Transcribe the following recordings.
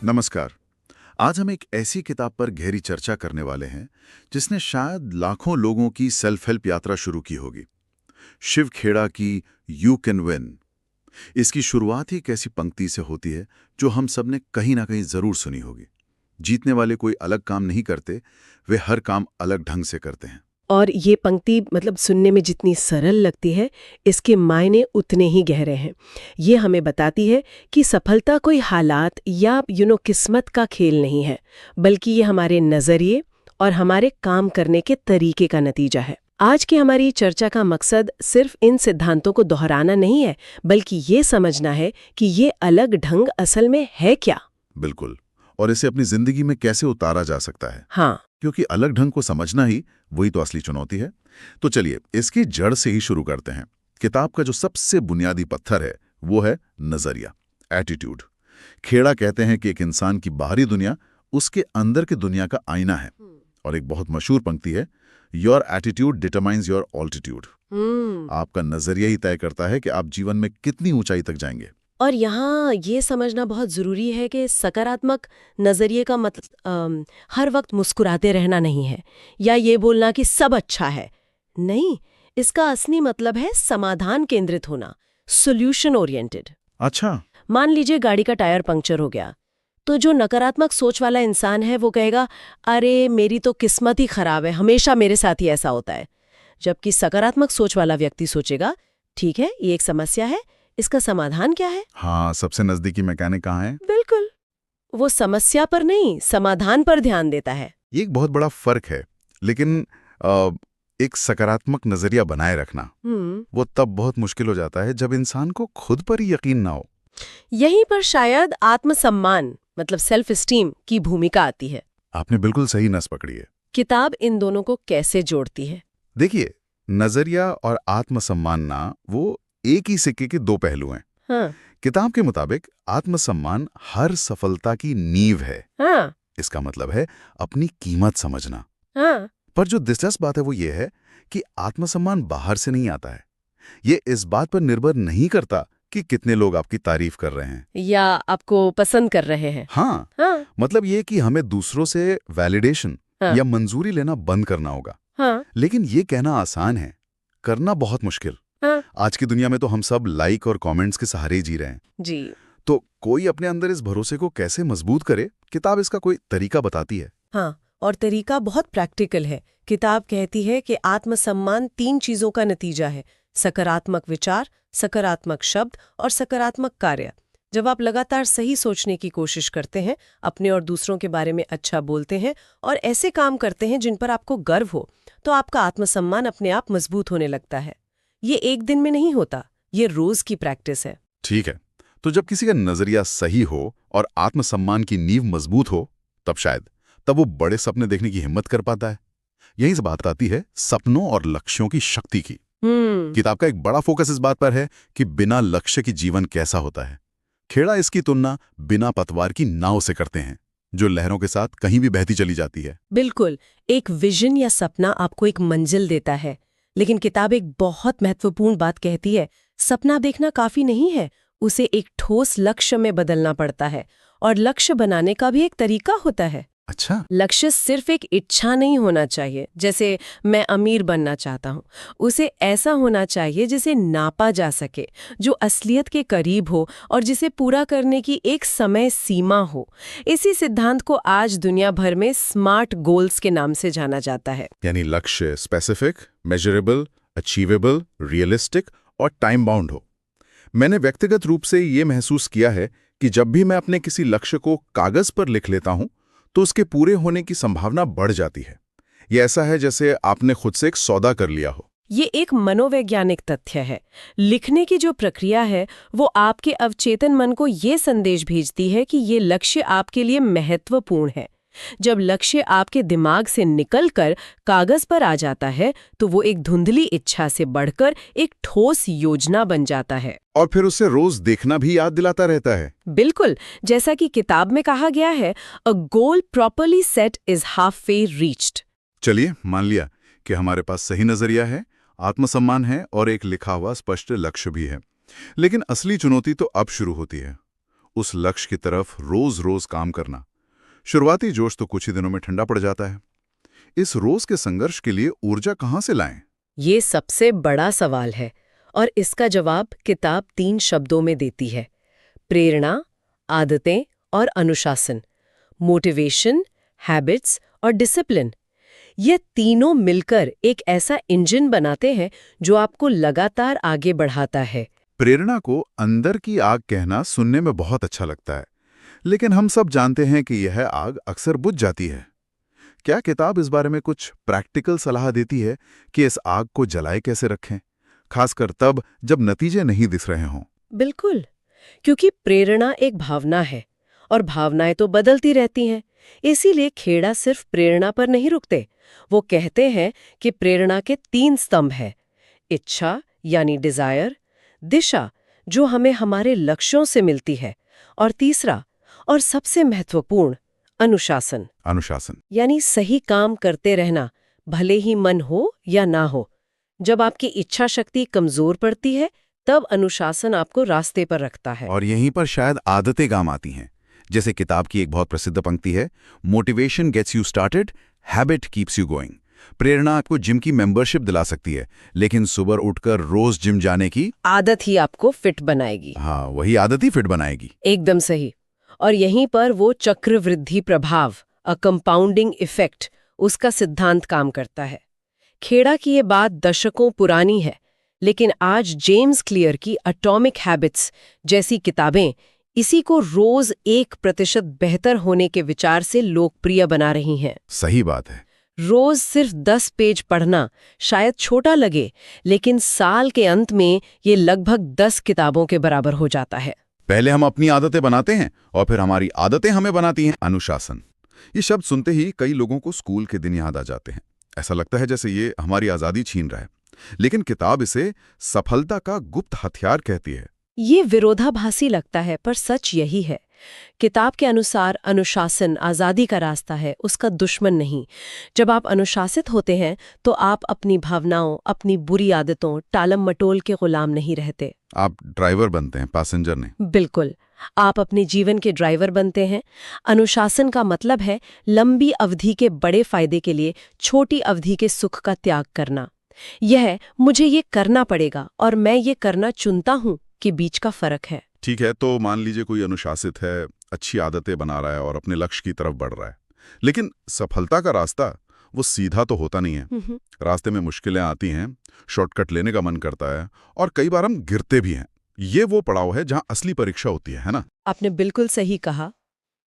नमस्कार। आज हम एक ऐसी किताब पर गहरी चर्चा करने वाले हैं जिसने शायद लाखों लोगों की सेल्फ हेल्प यात्रा शुरू की होगी। शिव खेड़ा की यू कैन विन। इसकी शुरुआत ही एक ऐसी पंक्ति से होती है जो हम सब ने कहीं ना कहीं जरूर सुनी होगी। जीतने वाले कोई अलग काम नहीं करते, वे हर काम अलग ढंग से करते हैं। और ये पंक्ति सुनने में जितनी सरल लगती है, इसके मायने उतने ही गहरे हैं। ये हमें बताती है कि सफलता कोई हालात या किस्मत का खेल नहीं है, बल्कि ये हमारे नज़रिए और हमारे काम करने के तरीके का नतीजा है। आज की हमारी चर्चा का मकसद सिर्फ इन सिद्धांतों को दोहराना नहीं है, बल्कि ये समझना है कि ये अलग ढंग असल में है क्या। बिल्कुल। और इसे अपनी जिंदगी में कैसे उतारा जा सकता है, हाँ, क्योंकि अलग ढंग को समझना ही वही तो असली चुनौती है। तो चलिए इसकी जड़ से ही शुरू करते हैं। किताब का जो सबसे बुनियादी पत्थर है वो है नजरिया, एटीट्यूड। खेड़ा कहते हैं कि एक इंसान की बाहरी दुनिया उसके अंदर की दुनिया का आईना है। और एक बहुत मशहूर पंक्ति है, your attitude determines your altitude. आपका नजरिया ही तय करता है कि आप जीवन में कितनी ऊंचाई तक जाएंगे। और यहाँ ये समझना बहुत ज़रूरी है कि सकारात्मक नज़रिए का मतलब हर वक्त मुस्कुराते रहना नहीं है, या ये बोलना कि सब अच्छा है। नहीं, इसका असली मतलब है समाधान केंद्रित होना, सॉल्यूशन ओरिएंटेड। अच्छा। मान लीजिए गाड़ी का टायर पंक्चर हो गया, तो जो नकारात्मक सोच वाला इंसान है वो कहेगा, अरे मेरी तो किस्मत ही खराब है, हमेशा मेरे साथ ही ऐसा होता है। जबकि सकारात्मक सोच वाला व्यक्ति सोचेगा, ठीक है, ये एक समस्या है, इसका समाधान क्या है। हाँ, सबसे नजदीकी मैकेनिक कहाँ है। बिल्कुल, वो समस्या पर नहीं, समाधान पर ध्यान देता है। ये एक बहुत बड़ा फर्क है। लेकिन एक सकारात्मक नजरिया बनाए रखना वो तब बहुत मुश्किल हो जाता है जब इंसान को खुद पर ही यकीन ना हो। यहीं पर शायद आत्मसम्मान सेल्फ एस्टीम की भूमिका आती है। आपने बिल्कुल सही नस पकड़ी है। किताब इन दोनों को कैसे जोड़ती है? देखिए, नजरिया और आत्मसम्मान ना वो एक ही सिक्के के दो पहलू हैं। हाँ, किताब के मुताबिक आत्मसम्मान हर सफलता की नींव है। हाँ, इसका मतलब है अपनी कीमत समझना। हाँ। पर जो दिलचस्प बात है वो ये है कि आत्मसम्मान बाहर से नहीं आता है। ये इस बात पर निर्भर नहीं करता कि कितने लोग आपकी तारीफ कर रहे हैं या आपको पसंद कर रहे हैं। हाँ, हाँ, मतलब ये कि हमें दूसरों से वैलिडेशन हाँ, या मंजूरी लेना बंद करना होगा। हाँ, लेकिन ये कहना आसान है, करना बहुत मुश्किल। हाँ। आज की दुनिया में तो हम सब लाइक और कमेंट्स के सहारे ही जी रहे हैं। जी। तो कोई अपने अंदर इस भरोसे को कैसे मजबूत करे, किताब इसका कोई तरीका बताती है। हाँ, और तरीका बहुत प्रैक्टिकल है। किताब कहती है कि आत्मसम्मान 3 चीजों का नतीजा है: सकारात्मक विचार, सकारात्मक शब्द और सकारात्मक कार्य। जब आप लगातार सही सोचने की कोशिश करते हैं, अपने और दूसरों के बारे में अच्छा बोलते हैं और ऐसे काम करते हैं जिन पर आपको गर्व हो, तो आपका आत्मसम्मान अपने आप मजबूत होने लगता है। ये एक दिन में नहीं होता, ये रोज की प्रैक्टिस है। ठीक है, तो जब किसी का नजरिया सही हो और आत्मसम्मान की नींव मजबूत हो, तब वो बड़े सपने देखने की हिम्मत कर पाता है। यही से बात आती है सपनों और लक्ष्यों की शक्ति की। किताब का एक बड़ा फोकस इस बात पर है कि बिना लक्ष्य की जीवन कैसा होता है। खेड़ा इसकी तुलना बिना पतवार की नाव से करते हैं, जो लहरों के साथ कहीं भी बहती चली जाती है। बिल्कुल, एक विजन या सपना आपको एक मंजिल देता है, लेकिन किताब एक बहुत महत्वपूर्ण बात कहती है, सपना देखना काफी नहीं है, उसे एक ठोस लक्ष्य में बदलना पड़ता है। और लक्ष्य बनाने का भी एक तरीका होता है। अच्छा। लक्ष्य सिर्फ एक इच्छा नहीं होना चाहिए, जैसे मैं अमीर बनना चाहता हूँ। उसे ऐसा होना चाहिए जिसे नापा जा सके, जो असलियत के करीब हो और जिसे पूरा करने की एक समय सीमा हो। इसी सिद्धांत को आज दुनिया भर में स्मार्ट गोल्स के नाम से जाना जाता है। यानी लक्ष्य स्पेसिफिक, मेजरेबल, अचीवेबल, रियलिस्टिक और टाइम बाउंड हो। मैंने व्यक्तिगत रूप से ये महसूस किया है कि जब भी मैं अपने किसी लक्ष्य को कागज पर लिख लेता हूं, तो उसके पूरे होने की संभावना बढ़ जाती है। ये ऐसा है जैसे आपने खुद से एक सौदा कर लिया हो। ये एक मनोवैज्ञानिक तथ्य है। लिखने की जो प्रक्रिया है, वो आपके अवचेतन मन को ये संदेश भेजती है कि ये लक्ष्य आपके लिए महत्वपूर्ण है। जब लक्ष्य आपके दिमाग से निकलकर कागज पर आ जाता है, तो वो एक धुंधली इच्छा से बढ़कर एक ठोस योजना बन जाता है। और फिर उसे रोज देखना भी याद दिलाता रहता है। बिल्कुल, जैसा कि किताब में कहा गया है, a goal properly set is half way reached. चलिए मान लिया कि हमारे पास सही नजरिया है, आत्मसम्मान है और एक लिखा हुआ स्पष्ट लक्ष्य भी है। लेकिन असली चुनौती तो अब शुरू होती है। उस लक्ष्य की तरफ रोज रोज काम करना। शुरुआती जोश तो कुछ ही दिनों में ठंडा पड़ जाता है। इस रोज के संघर्ष के लिए ऊर्जा कहाँ से लाएं? ये सबसे बड़ा सवाल है और इसका जवाब किताब 3 शब्दों में देती है: प्रेरणा, आदतें और अनुशासन। मोटिवेशन, हैबिट्स और डिसिप्लिन। ये तीनों मिलकर एक ऐसा इंजन बनाते हैं जो आपको लगातार आगे बढ़ाता है। प्रेरणा को अंदर की आग कहना सुनने में बहुत अच्छा लगता है, लेकिन हम सब जानते हैं कि यह आग अक्सर बुझ जाती है। क्या किताब इस बारे में कुछ प्रैक्टिकल सलाह देती है कि इस आग को जलाए कैसे रखें, खासकर तब जब नतीजे नहीं दिख रहे हों? बिल्कुल, क्योंकि प्रेरणा एक भावना है और भावनाएं तो बदलती रहती हैं। इसीलिए खेड़ा सिर्फ प्रेरणा पर नहीं रुकते। वो कहते हैं कि प्रेरणा के 3 स्तंभ हैं: इच्छा यानी डिजायर, दिशा जो हमें हमारे लक्ष्यों से मिलती है, और तीसरा और सबसे महत्वपूर्ण, अनुशासन। अनुशासन यानी सही काम करते रहना, भले ही मन हो या ना हो। जब आपकी इच्छा शक्ति कमजोर पड़ती है, तब अनुशासन आपको रास्ते पर रखता है। और यहीं पर शायद आदतें काम आती हैं। जैसे किताब की एक बहुत प्रसिद्ध पंक्ति है, motivation gets you started, habit keeps you going. प्रेरणा आपको जिम की मेंबरशिप दिला सकती है, लेकिन सुबह उठकर रोज जिम जाने की आदत ही आपको फिट बनाएगी। हाँ, वही आदत ही फिट बनाएगी। एकदम सही। और यहीं पर वो चक्रवृद्धि प्रभाव, अ कंपाउंडिंग इफेक्ट, उसका सिद्धांत काम करता है। खेड़ा की ये बात दशकों पुरानी है, लेकिन आज जेम्स क्लियर की एटॉमिक हैबिट्स जैसी किताबें इसी को रोज 1% बेहतर होने के विचार से लोकप्रिय बना रही हैं। सही बात है। रोज सिर्फ 10 पेज पढ़ना शायद छोटा लगे, लेकिन साल के अंत में ये लगभग 10 किताबों के बराबर हो जाता है। पहले हम अपनी आदतें बनाते हैं और फिर हमारी आदतें हमें बनाती हैं। अनुशासन, ये शब्द सुनते ही कई लोगों को स्कूल के दिन याद आ जाते हैं। ऐसा लगता है जैसे ये हमारी आज़ादी छीन रहा है, लेकिन किताब इसे सफलता का गुप्त हथियार कहती है। ये विरोधाभासी लगता है, पर सच यही है। किताब के अनुसार अनुशासन आज़ादी का रास्ता है, उसका दुश्मन नहीं। जब आप अनुशासित होते हैं तो आप अपनी भावनाओं, अपनी बुरी आदतों, टालम मटोल के गुलाम नहीं रहते। आप ड्राइवर बनते हैं, पैसेंजर नहीं। बिल्कुल, आप अपने जीवन के ड्राइवर बनते हैं। अनुशासन का मतलब है लंबी अवधि के बड़े फायदे के लिए छोटी अवधि के सुख का त्याग करना। यह मुझे ये करना पड़ेगा और मैं ये करना चुनता हूँ के बीच का फर्क है। ठीक है, तो मान लीजिए कोई अनुशासित है, अच्छी आदतें बना रहा है और अपने लक्ष्य की तरफ बढ़ रहा है, लेकिन सफलता का रास्ता वो सीधा तो होता नहीं है। रास्ते में मुश्किलें आती हैं, शॉर्टकट लेने का मन करता है और कई बार हम गिरते भी हैं। ये वो पड़ाव है जहाँ असली परीक्षा होती है ना? आपने बिल्कुल सही कहा।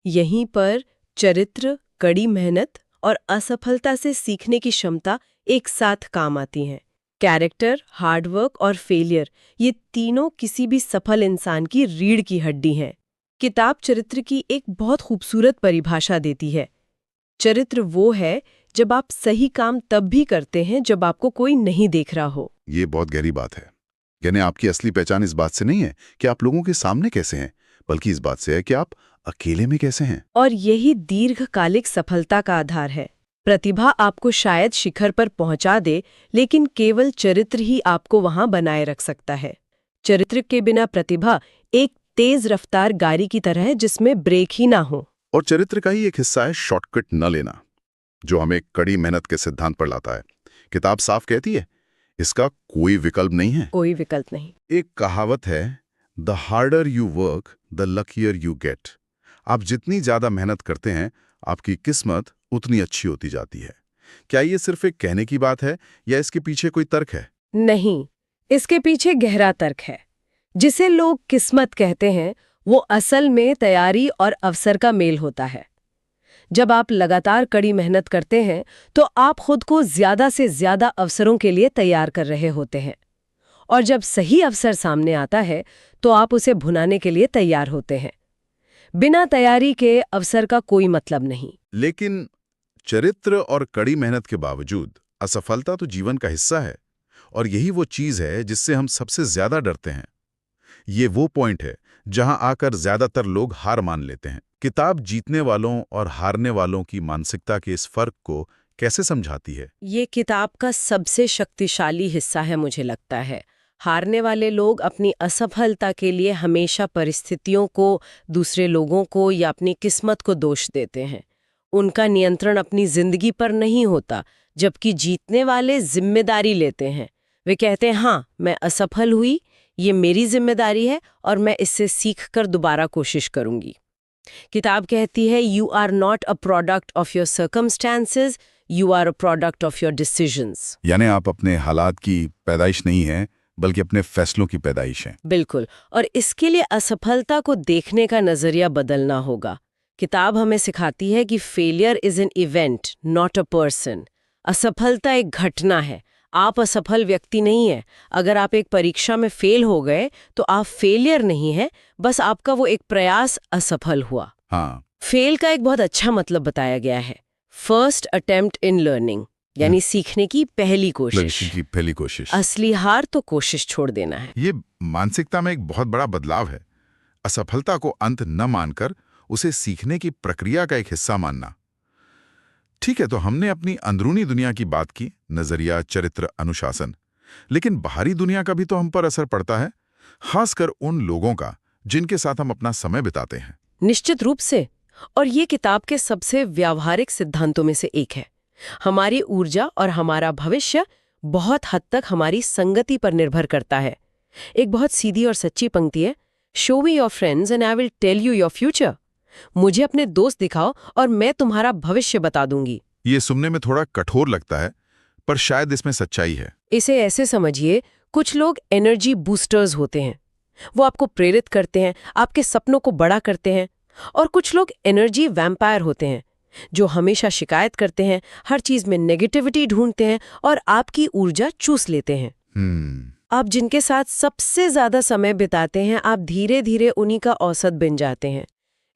यहीं पर चरित्र, कड़ी मेहनत और असफलता से सीखने की क्षमता एक साथ काम आती हैं। कैरेक्टर, हार्डवर्क और फेलियर, ये तीनों किसी भी सफल इंसान की रीढ़ की हड्डी हैं। किताब चरित्र की एक बहुत खूबसूरत परिभाषा देती है। चरित्र वो है जब आप सही काम तब भी करते हैं जब आपको कोई नहीं देख रहा हो। ये बहुत गहरी बात है। यानी आपकी असली पहचान इस बात से नहीं है कि आप लोगों के सामने कैसे हैं, बल्कि इस बात से है कि आप अकेले में कैसे हैं। और यही दीर्घकालिक सफलता का आधार है। प्रतिभा आपको शायद शिखर पर पहुंचा दे, लेकिन केवल चरित्र ही आपको वहां बनाए रख सकता है। चरित्र के बिना प्रतिभा एक तेज रफ्तार गाड़ी की तरह है जिसमें ब्रेक ही ना हो। और चरित्र का ही एक हिस्सा है शॉर्टकट न लेना, जो हमें कड़ी मेहनत के सिद्धांत पर लाता है। किताब साफ कहती है, इसका कोई विकल्प नहीं है। कोई विकल्प नहीं। एक कहावत है, the harder you work the luckier you get. आप जितनी ज्यादा मेहनत करते हैं, आपकी किस्मत उतनी अच्छी होती जाती है। क्या ये सिर्फ एक कहने की बात है या इसके पीछे कोई तर्क है? नहीं, इसके पीछे गहरा तर्क है। जिसे लोग किस्मत कहते हैं, वो असल में तैयारी और अवसर का मेल होता है। जब आप लगातार कड़ी मेहनत करते हैं तो आप खुद को ज्यादा से ज्यादा अवसरों के लिए तैयार कर रहे होते हैं, और जब सही अवसर सामने आता है तो आप उसे भुनाने के लिए तैयार होते हैं। बिना तैयारी के अवसर का कोई मतलब नहीं। लेकिन चरित्र और कड़ी मेहनत के बावजूद असफलता तो जीवन का हिस्सा है, और यही वो चीज है जिससे हम सबसे ज्यादा डरते हैं। ये वो पॉइंट है जहां आकर ज्यादातर लोग हार मान लेते हैं। किताब जीतने वालों और हारने वालों की मानसिकता के इस फर्क को कैसे समझाती है? ये किताब का सबसे शक्तिशाली हिस्सा है, मुझे लगता है। हारने वाले लोग अपनी असफलता के लिए हमेशा परिस्थितियों को, दूसरे लोगों को या अपनी किस्मत को दोष देते हैं। उनका नियंत्रण अपनी जिंदगी पर नहीं होता, जबकि जीतने वाले जिम्मेदारी लेते हैं। वे कहते हैं, हाँ, मैं असफल हुई, ये मेरी जिम्मेदारी है और मैं इससे सीखकर दोबारा कोशिश करूंगी। किताब कहती है, you are not a product of your circumstances, you are a product of your decisions. यानी आप अपने हालात की पैदाइश नहीं हैं, बल्कि अपने फैसलों की पैदाइश हैं। बिल्कुल, और इसके लिए असफलता को देखने का नजरिया बदलना होगा। किताब हमें सिखाती है कि failure is an event, not a person. असफलता एक घटना है, आप असफल व्यक्ति नहीं है। अगर आप एक परीक्षा में फेल हो गए तो आप फेलियर नहीं है, बस आपका वो एक प्रयास असफल हुआ। हाँ, फेल का एक बहुत अच्छा मतलब बताया गया है, फर्स्ट अटेम्प्ट इन लर्निंग, यानी सीखने की पहली कोशिश। लड़की की पहली कोशिश। असली हार तो कोशिश छोड़ देना है। ये मानसिकता में एक बहुत बड़ा बदलाव है। असफलता को अंत न मानकर उसे सीखने की प्रक्रिया का एक हिस्सा मानना। ठीक है, तो हमने अपनी अंदरूनी दुनिया की बात की, नजरिया, चरित्र, अनुशासन। लेकिन बाहरी दुनिया का भी तो हम पर असर पड़ता है, खासकर उन लोगों का जिनके साथ हम अपना समय बिताते हैं। निश्चित रूप से, और ये किताब के सबसे व्यावहारिक सिद्धांतों में से एक है। हमारी ऊर्जा और हमारा भविष्य बहुत हद तक हमारी संगति पर निर्भर करता है। एक बहुत सीधी और सच्ची पंक्ति है, show me your friends and I will tell you your future. मुझे अपने दोस्त दिखाओ और मैं तुम्हारा भविष्य बता दूंगी। ये सुनने में थोड़ा कठोर लगता है, पर शायद इसमें सच्चाई है। इसे ऐसे समझिए, कुछ लोग एनर्जी बूस्टर्स होते हैं, वो आपको प्रेरित करते हैं, आपके सपनों को बड़ा करते हैं। और कुछ लोग एनर्जी वैम्पायर होते हैं, जो हमेशा शिकायत करते हैं, हर चीज में नेगेटिविटी ढूंढते हैं और आपकी ऊर्जा चूस लेते हैं। आप जिनके साथ सबसे ज्यादा समय बिताते हैं, आप धीरे धीरे उन्हीं का औसत बन जाते हैं।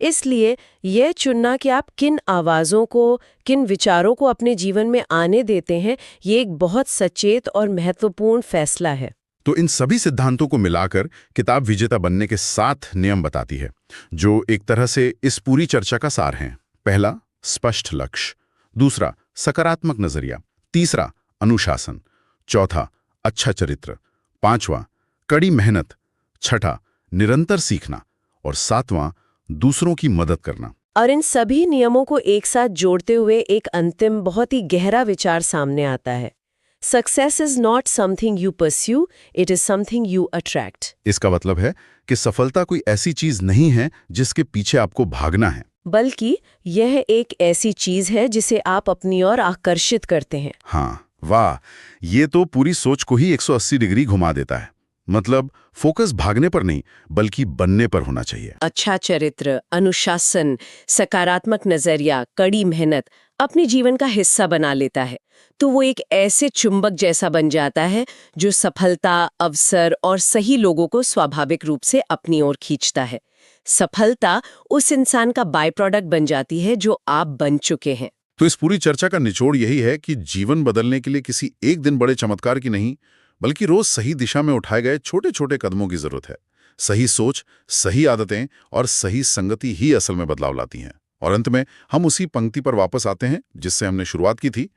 इसलिए यह चुनना कि आप किन आवाज़ों को, किन विचारों को अपने जीवन में आने देते हैं, ये एक बहुत सचेत और महत्वपूर्ण फैसला है। तो इन सभी सिद्धांतों को मिलाकर किताब विजेता बनने के 7 नियम बताती है, जो एक तरह से इस पूरी चर्चा का सार हैं। पहला, स्पष्ट लक्ष्य। दूसरा, सकारात्मक नजरिया। तीसरा, अनुशासन। चौथा, अच्छा चरित्र। पांचवा, कड़ी मेहनत। छठा, निरंतर सीखना। और सातवां, दूसरों की मदद करना। और इन सभी नियमों को एक साथ जोड़ते हुए एक अंतिम बहुत ही गहरा विचार सामने आता है, success is not something you pursue, it is something you attract. इसका मतलब है कि सफलता कोई ऐसी चीज नहीं है जिसके पीछे आपको भागना है, बल्कि यह एक ऐसी चीज है जिसे आप अपनी ओर आकर्षित करते हैं। हाँ, वाह, ये तो पूरी सोच को ही 180 डिग्री घुमा देता है। मतलब फोकस भागने पर नहीं, बल्कि बनने पर होना चाहिए। अच्छा चरित्र, अनुशासन, सकारात्मक नजरिया, कड़ी मेहनत अपने जीवन का हिस्सा बना लेता है, तो वो एक ऐसे चुंबक जैसा बन जाता है जो सफलता, अवसर और सही लोगों को स्वाभाविक रूप से अपनी ओर खींचता है। सफलता उस इंसान का बाय प्रोडक्ट बन जाती है जो आप बन चुके हैं। तो इस पूरी चर्चा का निचोड़ यही है कि जीवन बदलने के लिए किसी एक दिन बड़े चमत्कार की नहीं, बल्कि रोज सही दिशा में उठाए गए छोटे छोटे कदमों की जरूरत है। सही सोच, सही आदतें और सही संगति ही असल में बदलाव लाती हैं। और अंत में हम उसी पंक्ति पर वापस आते हैं जिससे हमने शुरुआत की थी,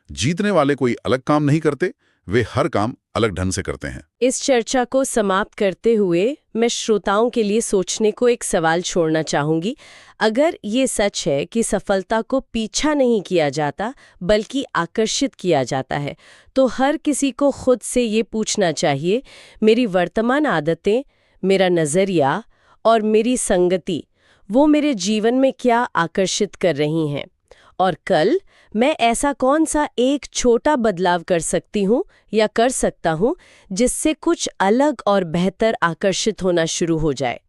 जीतने वाले कोई अलग काम नहीं करते, वे हर काम अलग ढंग से करते हैं। इस चर्चा को समाप्त करते हुए मैं श्रोताओं के लिए सोचने को एक सवाल छोड़ना चाहूंगी। अगर ये सच है कि सफलता को पीछा नहीं किया जाता बल्कि आकर्षित किया जाता है, तो हर किसी को खुद से ये पूछना चाहिए, मेरी वर्तमान आदतें, मेरा नज़रिया और मेरी संगति, वो मेरे जीवन में क्या आकर्षित कर रही हैं? और कल मैं ऐसा कौन सा एक छोटा बदलाव कर सकती हूँ या कर सकता हूँ जिससे कुछ अलग और बेहतर आकर्षित होना शुरू हो जाए।